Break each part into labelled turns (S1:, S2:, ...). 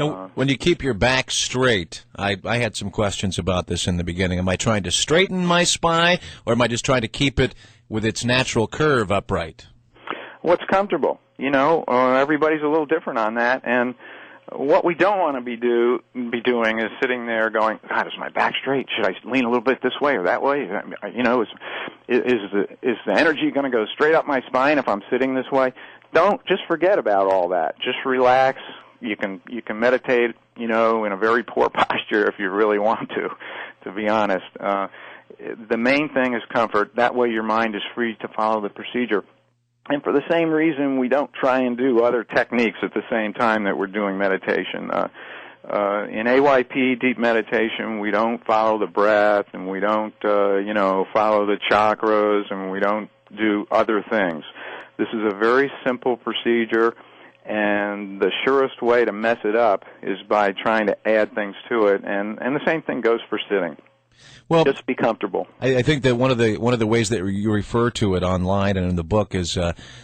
S1: Now, when you keep your back straight, I had some questions about this in the beginning. Am I trying to straighten my spine, or am I just trying to keep it with its natural curve upright?
S2: What's comfortable? Everybody's a little different on that, and what we don't want to be doing is sitting there going, God, is my back straight? Should I lean a little bit this way or that way? Is the energy going to go straight up my spine if I'm sitting this way? Don't just forget about all that. Just relax. You can meditate, in a very poor posture if you really want to be honest. The main thing is comfort. That way your mind is free to follow the procedure. And for the same reason, we don't try and do other techniques at the same time that we're doing meditation. In AYP, deep meditation, we don't follow the breath, and we don't, follow the chakras, and we don't do other things. This is a very simple procedure, and the surest way to mess it up is by trying to add things to it, and the same thing goes for sitting. Well, just be comfortable.
S1: I think that one of the ways that you refer to it online and in the book is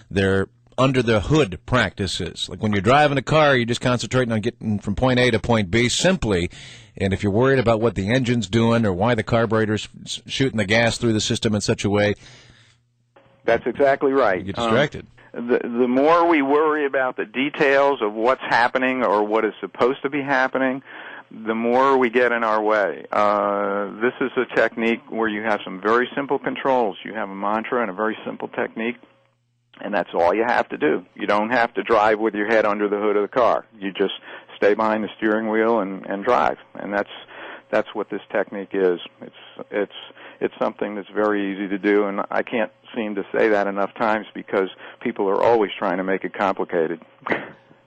S1: they're under the hood practices. Like when you're driving a car, you're just concentrating on getting from point A to point B simply. And if you're worried about what the engine's doing or why the carburetor's shooting the gas through the system in such a way,
S2: that's exactly right.
S1: You get distracted.
S2: The more we worry about the details of what's happening or what is supposed to be happening, the more we get in our way. This is a technique where you have some very simple controls. You have a mantra and a very simple technique, and that's all you have to do. You don't have to drive with your head under the hood of the car. You just stay behind the steering wheel and drive, and that's what this technique is. It's something that's very easy to do, and I can't seem to say that enough times because people are always trying to make it complicated.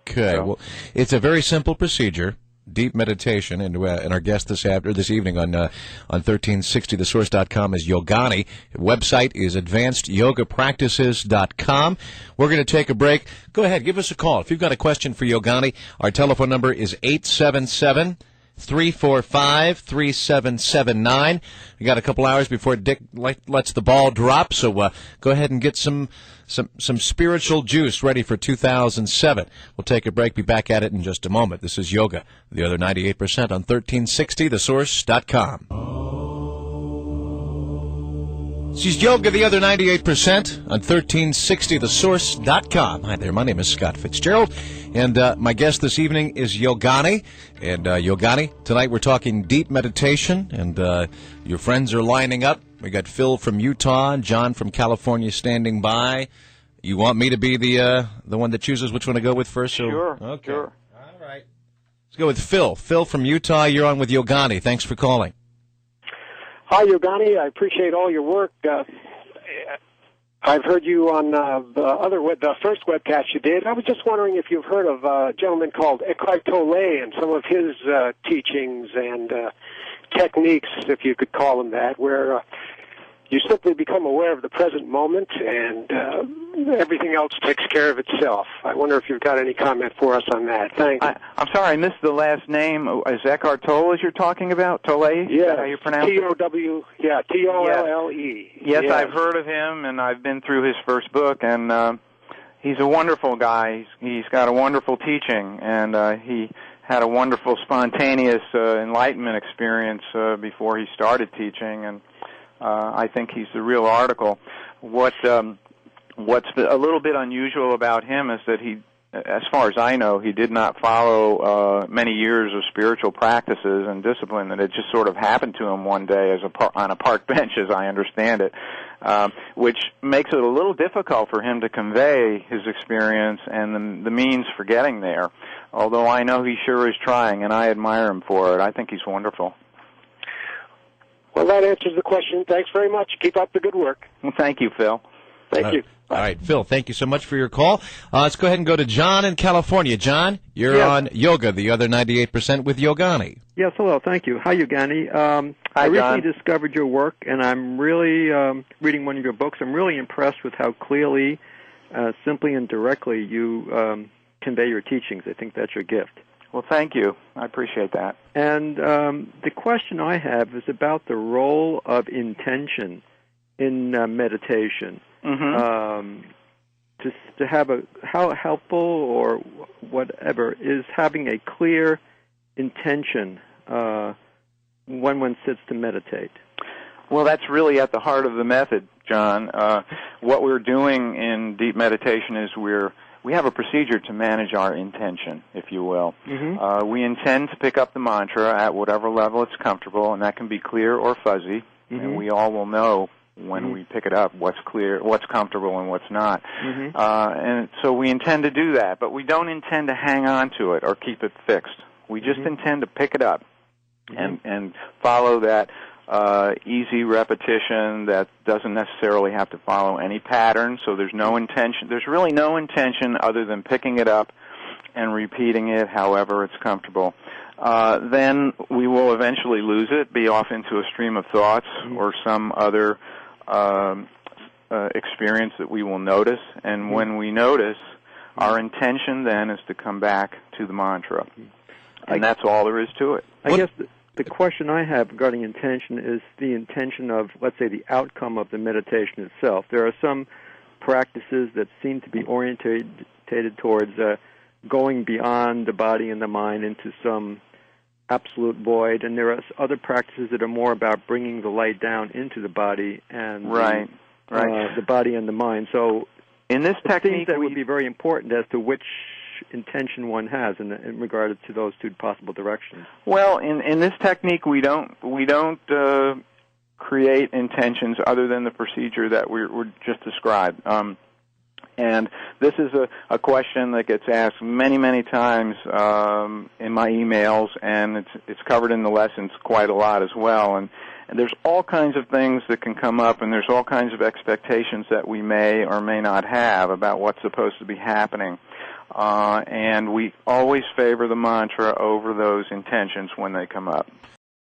S1: Okay, well, it's a very simple procedure. Deep meditation, and our guest this evening on 1360thesource.com is Yogani. Website is advancedyogapractices.com. We're going to take a break. Go ahead, give us a call. If you've got a question for Yogani, our telephone number is 877-345-3779. We got a couple hours before Dick lets the ball drop, so go ahead and get some spiritual juice ready for 2007. We'll take a break, be back at it in just a moment. This is Yoga, the other 98% on 1360thesource.com. This is Yoga, the other 98% on 1360thesource.com. Hi there, my name is Scott Fitzgerald, and my guest this evening is Yogani. And Yogani, tonight we're talking deep meditation, and your friends are lining up. We got Phil from Utah and John from California standing by. You want me to be the one that chooses which one to go with first?
S2: Sure.
S1: Okay.
S2: Sure.
S1: All right. Let's go with Phil. Phil from Utah, you're on with Yogani. Thanks for calling.
S3: Hi, Yogani. I appreciate all your work. I've heard you on the first webcast you did. I was just wondering if you've heard of a gentleman called Eckhart Tolle and some of his teachings and techniques, if you could call them that, where you simply become aware of the present moment and everything else takes care of itself. I wonder if you've got any comment for us on that. Thanks.
S2: I'm sorry, I missed the last name. Is Eckhart Tolle you're talking about? Tolle?
S3: Yeah.
S2: Is that how you pronounce it?
S3: T-O-W, yeah, T-O-L-L-E.
S2: Yes, I've heard of him, and I've been through his first book, and he's a wonderful guy. He's got a wonderful teaching, and he had a wonderful spontaneous enlightenment experience before he started teaching, and I think he's the real article. What's a little bit unusual about him is that he, as far as I know, he did not follow many years of spiritual practices and discipline, that it just sort of happened to him one day on a park bench, as I understand it, which makes it a little difficult for him to convey his experience and the means for getting there, although I know he sure is trying, and I admire him for it. I think he's wonderful.
S3: Well, that answers the question. Thanks very much. Keep up the good work.
S2: Well, thank you, Phil.
S3: Thank you.
S1: All right, Phil, thank you so much for your call. Let's go ahead and go to John in California. John, you're on Yoga, the other 98% with Yogani.
S4: Yes, hello, thank you. Hi, Yogani.
S2: Hi,
S4: I recently
S2: John.
S4: discovered your work, and I'm really reading one of your books. I'm really impressed with how clearly, simply and directly you convey your teachings. I think that's your gift.
S2: Well, thank you. I appreciate that.
S4: And the question I have is about the role of intention in meditation.
S2: Mm-hmm.
S4: to have how helpful or whatever is having a clear intention when one sits to meditate?
S2: Well, that's really at the heart of the method, John. What we're doing in deep meditation is we have a procedure to manage our intention, if you will.
S4: Mm-hmm.
S2: We intend to pick up the mantra at whatever level it's comfortable, and that can be clear or fuzzy,
S4: mm-hmm.
S2: and we all will know when
S4: mm-hmm.
S2: we pick it up what's clear, what's comfortable, and what's not.
S4: Mm-hmm.
S2: And so we intend to do that, but we don't intend to hang on to it or keep it fixed. We just
S4: mm-hmm.
S2: intend to pick it up
S4: mm-hmm.
S2: and follow that easy repetition that doesn't necessarily have to follow any pattern, so there's no intention. There's really no intention other than picking it up and repeating it however it's comfortable. Then we will eventually lose it, be off into a stream of thoughts
S4: mm-hmm.
S2: or some other experience that we will notice, and
S4: mm-hmm.
S2: when we notice, our intention then is to come back to the mantra. And that's all there is to it.
S4: I guess the question I have regarding intention is the intention of, let's say, the outcome of the meditation itself. There are some practices that seem to be orientated towards going beyond the body and the mind into some absolute void, and there are other practices that are more about bringing the light down into the body and the body and the mind. So
S2: in this technique,
S4: seems that would be very important as to which intention one has in regard to those two possible directions.
S2: Well, in this technique, we don't create intentions other than the procedure that we just described. And this is a question that gets asked many, many times in my emails, and it's covered in the lessons quite a lot as well. And there's all kinds of things that can come up, and there's all kinds of expectations that we may or may not have about what's supposed to be happening. And we always favor the mantra over those intentions when they come up.